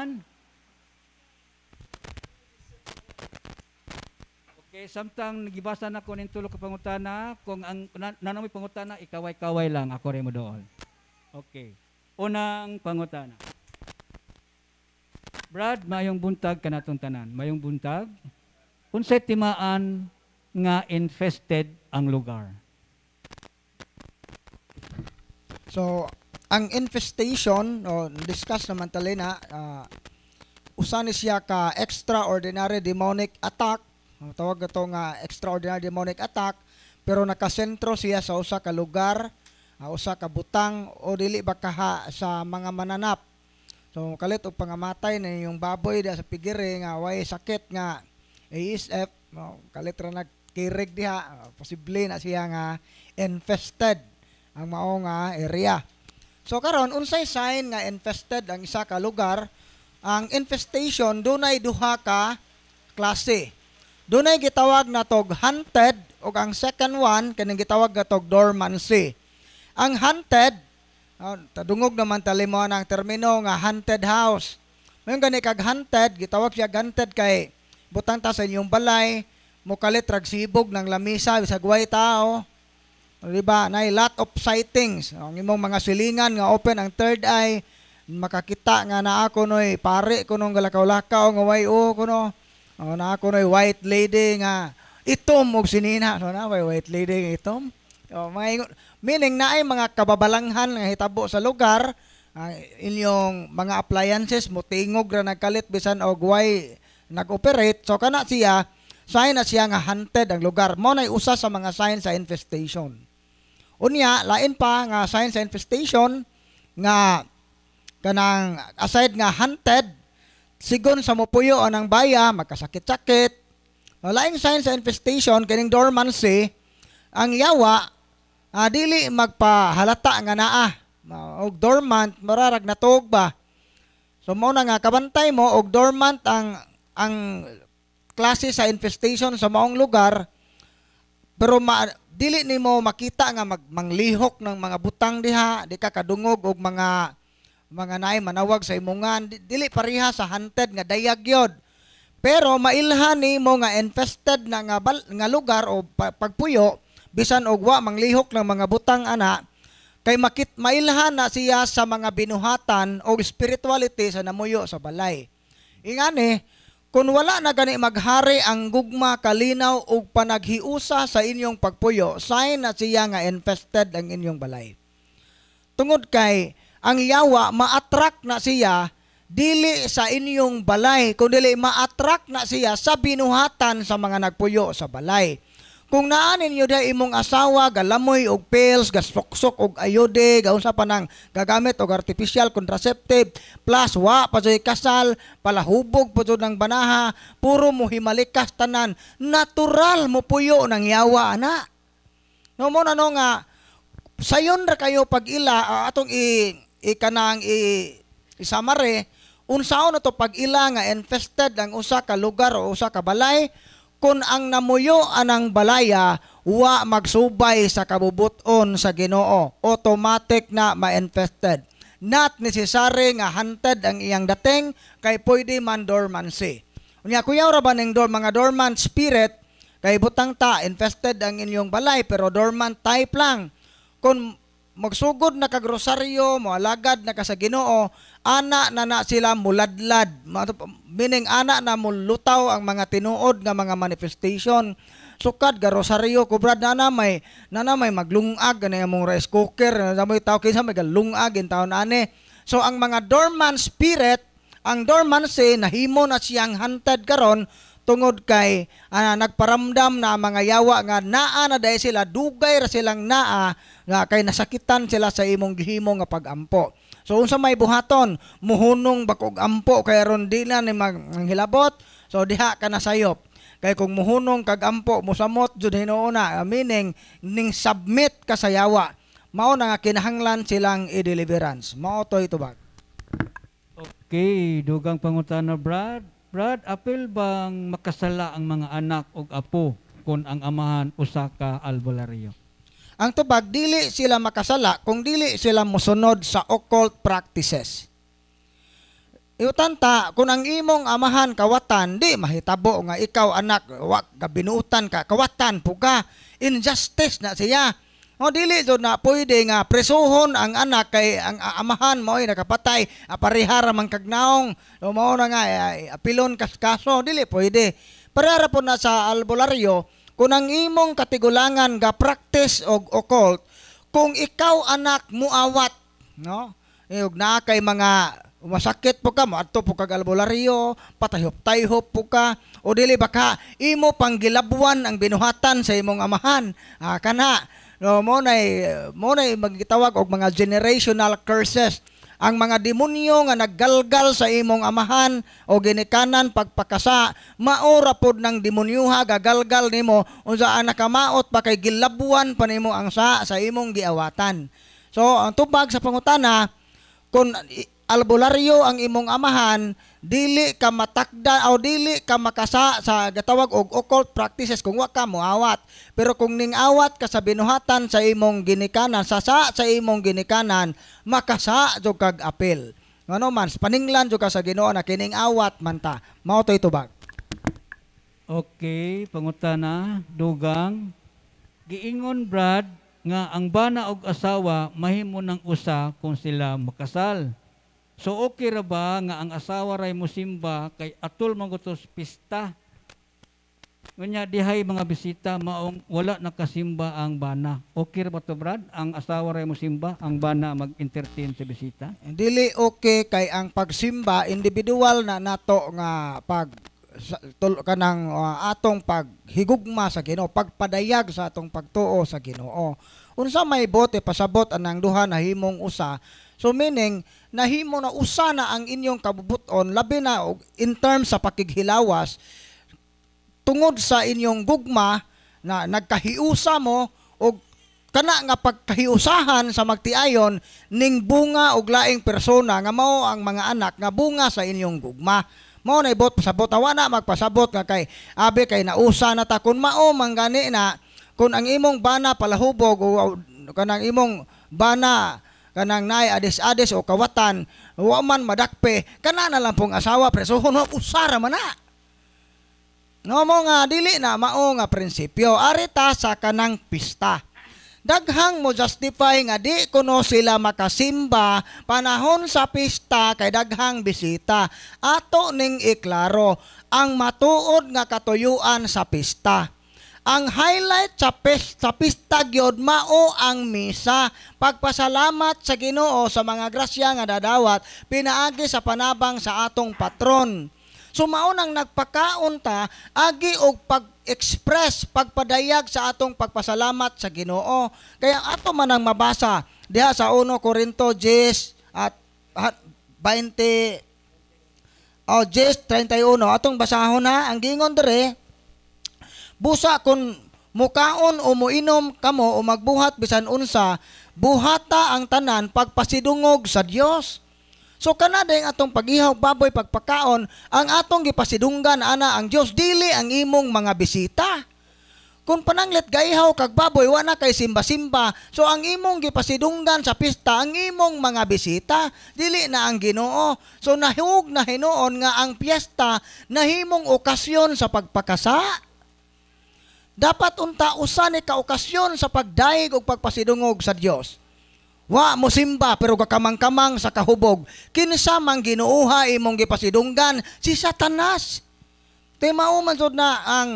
pangutan. Okay, samtang nagibasa na ko ng tulo ka pangutana, kung ang nanamoy pangutana, ikaway-kaway lang, ako rin mo doon. Okay. Unang pangutana. Brad, mayong buntag kanatong tanan. Mayong buntag. Unsay timaan nga infested ang lugar? So, ang infestation, discuss naman tali na, usa ni siya ka extraordinary demonic attack. Tawag ito nga extraordinary demonic attack, pero nakasentro siya sa usa ka lugar, usa ka butang o dili ba kaha sa mga mananap. So, kalit og pangamatay na yung baboy da sa pigiri nga way sakit nga ASF, kalit ra nagkirig diha, posible na siya nga infested ang mao nga area. So karon unsay sign nga infested ang isa ka lugar? Ang infestation dunay duha ka klase. Dunay gitawag na tog hunted ug ang second one kaning gitawag nga tog dormancy. Ang hunted, tadungog naman talimo ang termino nga haunted house. Mayon gani kag hunted, gitawag siya hunted kay butang ta sa inyong balay, mukalit rag sibog ng lamisa bisag way tao. Diba? Na lot of sightings. Ang imong mga silingan nga open ang third eye, makakita nga na ako noy pare ko nung galakaw-lakaw nga way kuno. Na ako noy white lady nga itom og sinina. So na white lady nga itom. Meaning na ay mga kababalanghan nga hitabo sa lugar, inyong mga appliances mo tingog ra nagkalit bisan og way nag-operate. So kana siya sign na siya nga haunted ang lugar. Mo nay usa sa mga sign sa infestation. Unya, lain pa nga sign sa infestation nga kanang aside nga hunted, sigon sa mupuyo anang baya, magkasakit-sakit. Laing sign sa infestation, kining dormancy, ang yawa, dili magpahalata nga naa. Og dormant, mararag na tuog ba. So mo na nga, kabantay mo, og dormant ang klase sa infestation sa maong lugar, pero dili nimo makita nga manglihok ng mga butang diha, di ka kadungog og mga naay manawag sa imungan, dili pareha sa hunted nga dayag yod. Pero mailhan nimo nga infested na nga lugar o pagpuyo bisan og wa manglihok ng mga butang ana, kay mailhan na siya sa mga binuhatan o spirituality sa namuyo sa balay. Ingani, kung wala na gani maghari ang gugma, kalinaw ug panaghiusa sa inyong pagpuyo, sign na siya nga infested ang inyong balay. Tungod kay ang yawa ma-attract na siya dili sa inyong balay, kundi ma-attract na siya sa binuhatan sa mga nagpuyo sa balay. Kung naanin nyo da imong asawa, galamoy og pills, gasok-sok og ayode, gaunsa pa nang gagamit og artificial contraceptive, plus wa pa joy kasal, palahubog pa joy ng banaha, puro mo himalikas tanan, natural mo puyo ng yawa, ana. No mo na no nga, sayon ra kayo pag ila, atong isamare, unsaon na to pag ila nga infested ang usa ka lugar o usa ka balay, kung ang namuyo anang balaya, wa magsubay sa kabubuton sa Ginoo, automatic na ma-infested. Not necessary nga hunted ang iyang dating, kay pwede man dormancy. Unya kuyaw ra ba ning mga dormant spirit, kay butang ta, infested ang inyong balay, pero dormant type lang. Kung magsugod na kagrosaryo, moalagad na ka sa Ginoo, ana na sila muladlad. Meaning ana na mulutaw ang mga tinuod nga mga manifestation. Sukad ga rosaryo kubrad na may maglungag na among rice cooker, na may tao kinsa may galungag in taon ani. So ang mga dormant spirit, ang dormancy nahimo na siyang hunted karon tungod kay nagparamdam na mga yawa nga naa na dahil sila, dugay ra silang naa nga kay nasakitan sila sa imong gihimo nga pagampo. So unsa may buhaton, muhunong bakog ampo kay aron di na ni manghilabot, so diha ka na sayop. Kay kung muhunong kag ampo mosamot jud hinuuna, meaning ning submit ka sa yawa, mao na nga kinahanglan silang i-deliverance. Mao to itubag. Okay, dugang pangutana Brad. Brad, apil bang makasala ang mga anak o apo kung ang amahan usa ka albularyo? Ang tubag, dili sila makasala kung dili sila mosunod sa occult practices. Iutanta, kung ang imong amahan kawatan, di mahitabo nga ikaw anak, wa ka binuutan ka, kawatan po ka, injustice na siya. O dili do na pwede nga presuhon ang anak kay ang amahan mo ay nakapatay, aparihara man kagnaong, mao na nga apilon kas kaso, dili pwede. Parehara po na sa albularyo, kung ang imong katigulangan ga practice og occult, kung ikaw anak muawat, no? Ug na kay mga masakit po ka, maadto po kag albularyo, patayhop-tayhop po ka, o dili baka imo panggilabuan ang binuhatan sa imong amahan. Kana, no, mo nay magitawag og mga generational curses. Ang mga demonyo nga naggalgal sa imong amahan o ginikanan pagpakasa, maora pod ng demonyuha gagalgal nimo unsa ang nakamaot pa kay gilabuan pa nimo ang sa imong giawatan. So ang tubag sa pangutana, kung albularyo ang imong amahan, dili ka matakda o dili ka makasa sa gatawag og occult practices kung wa ka moawat. Pero kung ning awat ka sa binuhatan sa imong ginikanan, sa imong ginikanan, makasa jud kag apil. Ngano man paninglan jud ka sa Ginoo na kining awat man ta. Mao toy tubag. Okay, pangutana, dugang. Giingon Brad nga ang bana og asawa mahimo ng usa kung sila makasal. So okay ra ba nga ang asawa ray mosimba kay atul man gutos pista? Unya dihay mga bisita maong wala nakasimba ang bana. Okay ra ba to Brad? Ang asawa ray mosimba, ang bana mag-entertain sa bisita? Dili okay kay ang pagsimba individual na nato nga kanang atong paghigugma sa Ginoo, pagpadayag sa atong pagtuo sa Ginoo. Unsa may bote pasabot anang duha na himong usa. So meaning nahimo na usa na ang inyong kabubuton labi na in terms sa pakighilawas tungod sa inyong gugma na nagkahiusa mo og kana nga pagkahiusahan sa magtiayon ning bunga og laing persona nga mao ang mga anak nga bunga sa inyong gugma. Mao na ibot pasabot awa na magpasabot nga kay abi kay nausa na ta kun mao manggani na kun ang imong bana palahubog o kanang imong bana kanang nay ades-ades o kawatan wa man madakpe kana na lang pong asawa presohon mo usara man na. No mo nga dili na mao nga prinsipyo arita sa kanang pista. Daghang mo justify nga di kuno sila makasimba panahon sa pista kay daghang bisita. Ato ning iklaro ang matuod nga katuyuan sa pista. Ang highlight sa pista gyud mao ang misa, pagpasalamat sa Ginoo sa mga grasya nga dadawat pinaagi sa panabang sa atong patron. So mao nang nagpakaon ta agi og pag-express, pagpadayag sa atong pagpasalamat sa Ginoo. Kaya ato man ang mabasa diha sa 1 Corinto 10 at 20 10:31 atong basahon na ang gingon dire. Busa kung mukaon o muinom kamo o magbuhat bisan unsa, buhata ang tanan pagpasidungog sa Dios. So kana dayang atong pagihawg baboy pagpakaon, ang atong gipasidunggan ana ang Dios dili ang imong mga bisita. Kung pananglit gaihaw kag baboy wa na kay simba-simba, so ang imong gipasidunggan sa pista ang imong mga bisita, dili na ang Ginoo. So nahug na hinuon nga ang piyesta nahimong okasyon sa pagpakasa. Dapat unta usa ni ka okasyon sa pagdaig ug pagpasidungog sa Dios. Wa mo simba pero kakamang-kamang sa kahubog. Kinsa man ginuuha imong gipasidunggan si Satanas. Mao man jud na ang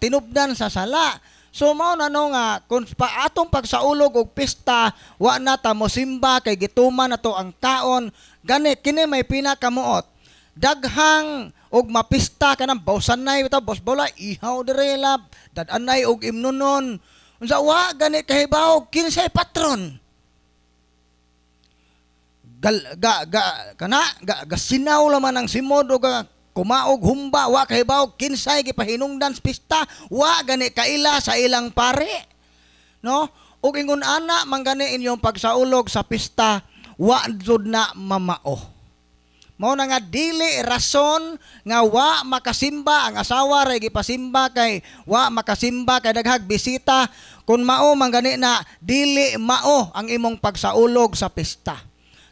tinubdan sa sala. So mao na no nga kung atong pagsaulog og pista wa na ta mo simba kay gituman nato ang kaon. Gani kini may pinakamuot. Daghang og mapista kanang bawsanay bitaw boss bola ihaw dire lab dadanay og imnunon unsa wa gani kahibaw kinsay patron gasinaw laman ang simod og kumaog humba wa kahibaw kinsay gipahinungdan sa pista wa gani kaila sa ilang pare no ug ingon ana manggani inyong pagsaulog sa pista wa jud na mamao. Mao na nga dili rason nga wa makasimba ang asawa ray gipasimba kay wa makasimba kay daghag bisita kun mao man gani na dili mao ang imong pagsaulog sa pista.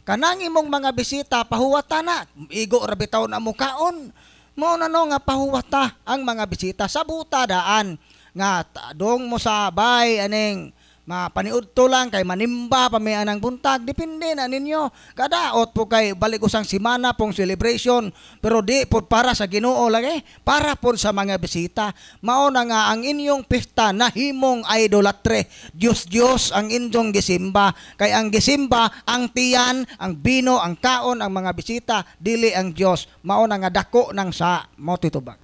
kanang imong mga bisita pahuwata na, igo ra bitaw na mukaon. Mo na no nga pahuwata ang mga bisita sa buta daan nga dong mo sa bay aning mapaniudto lang kay manimba pa may anang buntag, depende na ninyo. Kadaot po kay balik usang simana pong celebration, pero di po para sa Ginoo lagi, para po sa mga bisita. Mao na nga ang inyong pista nahimong idolatre, Diyos ang inyong gisimba. Kay ang gisimba ang tiyan, ang bino, ang kaon, ang mga bisita, dili ang Dios. Mao na nga dako ng sa mo titubag.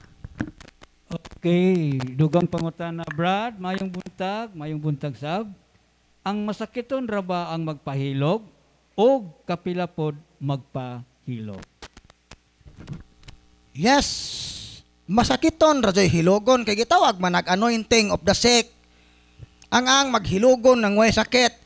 Okay, dugang pangutana Brad, mayong buntag sab. Ang masakiton ra ba ang magpahilog o kapila pod magpahilog? Yes, masakiton ra jay hilogon kay gitawag man anointing of the sick. Ang maghilogon ng way sakit.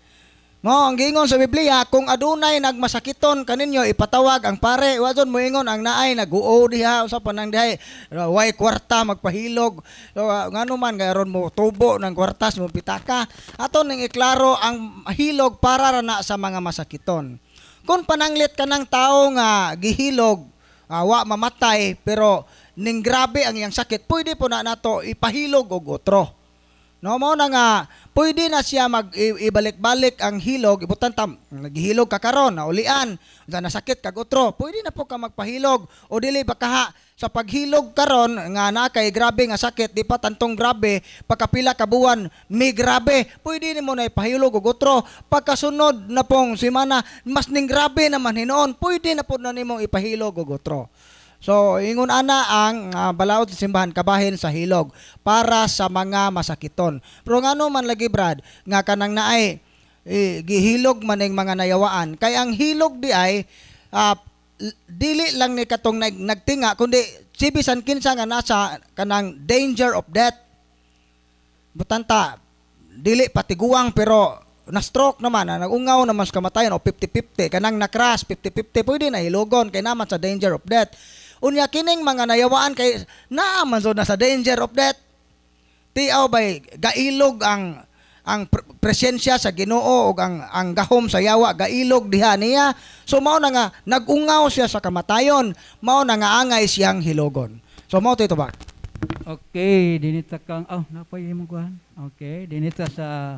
Mo ang gingon sa Biblia, kung adunay nagmasakiton kaninyo ipatawag ang pare, wadon mo ingon ang naay naguo diha usa pa nang dihay way kwarta magpahilog. So ngano man gayron mo tubo ng kwartas mo pitaka. Aton ning iklaro ang hilog para ra na sa mga masakiton. Kung pananglit ka ng tao nga gihilog, wa mamatay pero ning grabe ang iyang sakit, pwede po na nato ipahilog og otro. No mo na nga pwede na siya ibalik-balik ang hilog, ibutan tam naghihilog ka karon, naulian, sa nasakit kag otro, pwede na po ka magpahilog o dili baka sa paghilog karon nga na kay grabe nga sakit, di pa tantong grabe, pagkapila ka buwan may grabe, pwede nimo na ipahilog og otro. Pagkasunod na pong semana mas ning grabe naman hinoon, pwede na po na nimo ipahilog og otro. So, ingon ana ang balaod sa simbahan kabahin sa hilog para sa mga masakiton. Pero ngano man lagi Brad, nga kanang naay gihilog man ning mga nayawaan. Kay ang hilog di ay dili lang ni katong nagtinga kundi sibisan kinsa nga nasa kanang danger of death. Butanta dili patiguang pero na-stroke naman, nagungaw naman sa kamatayan o 50-50, kanang na-crash 50-50, pwede na hilogon kay naman sa danger of death. Unya kining mga nayawaan kay naaman so na sa danger of death. Tiaw bay gailog ang presensya sa Ginoo ug ang gahom sa yawa gailog diha niya. So mao na nga nagungaw siya sa kamatayon, mao na nga angay siyang hilogon. So mao ito ba? Okay, dinita kang napay mo kuan. Okay, dinita sa